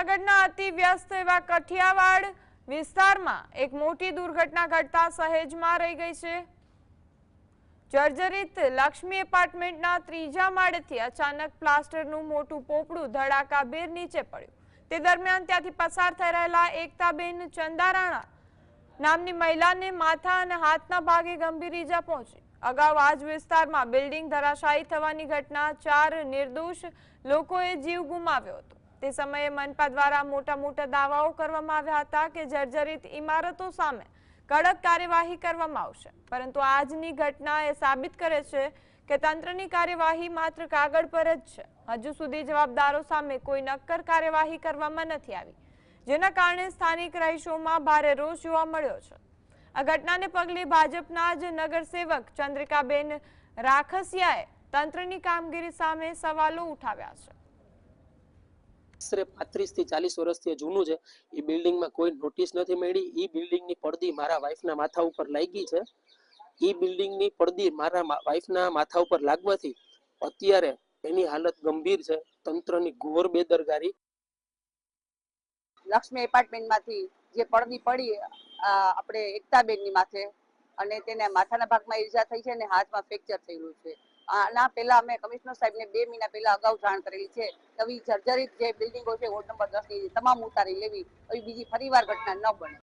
જૂનાગઢના અતિ વ્યસ્ત એવા કઠિયાવાડ વિસ્તારમાં એક મોટી દુર્ઘટના ઘટતા સહેજમાં રહી ગઈ છે। જર્જરિત લક્ષ્મી એપાર્ટમેન્ટના ત્રીજા માળેથી અચાનક પ્લાસ્ટરનું મોટું પોપડું ધડાકાભેર નીચે પડ્યું। તે દરમિયાન ત્યાંથી પસાર થઈ રહેલા એકતાબેન ચંદારાણા નામની મહિલાને માથા અને હાથના ભાગે ગંભીર ઈજા પહોંચી। અગાઉ આ જ વિસ્તારમાં બિલ્ડિંગ ધરાશાયી થવાની ઘટના 4 નિર્દોષ લોકોએ જીવ ગુમાવ્યો હતો। તે સમયે મનપા દ્વારા મોટા દાવાઓ કરવામાં આવ્યા હતા કે જર્જરિત ઇમારતો સામે કડક કાર્યવાહી કરવામાં આવશે, પરંતુ આજની ઘટના એ સાબિત કરે છે કે તંત્રની કાર્યવાહી માત્ર કાગળ પર જ છે। હજુ સુધી જવાબદારો સામે કોઈ નક્કર કાર્યવાહી કરવામાં નથી આવી, જેના કારણે સ્થાનિક રહીશોમાં ભારે રોષ જોવા મળ્યો છે। આ ઘટનાને પગલે ભાજપના જ નગરસેવક ચંદ્રિકાબેન રાખસિયાએ તંત્રની કામગીરી સામે સવાલો ઉઠાવ્યા છે। આશરે 35 થી 40 વર્ષથી જૂનું છે। એ બિલ્ડિંગમાં કોઈ નોટિસ નથી મળી। એ બિલ્ડિંગની પડદી મારા વાઈફના માથા ઉપર લાગી છે। એ બિલ્ડિંગની પડદી મારા વાઈફના માથા ઉપર લાગવાથી અત્યારે એની હાલત ગંભીર છે। તંત્રની ઘોર બેદરકારી। લક્ષ્મી એપાર્ટમેન્ટમાંથી જે પડદી પડી આપણે એકતાબેનની માથે અને તેને માથાના ભાગમાં ઈજા થઈ છે અને હાથમાં ફ્રેક્ચર થયેલું છે। આના પહેલા અમે કમિશનર સાહેબને 2 મહિના પહેલા અગાઉ જાણ કરેલી છે કે આવી જર્જરિત જે બિલ્ડિંગો છે વોર્ડ નંબર 10 ની તમામ ઉતારી લેવી, આવી બીજી ફરીવાર ઘટના ન બને।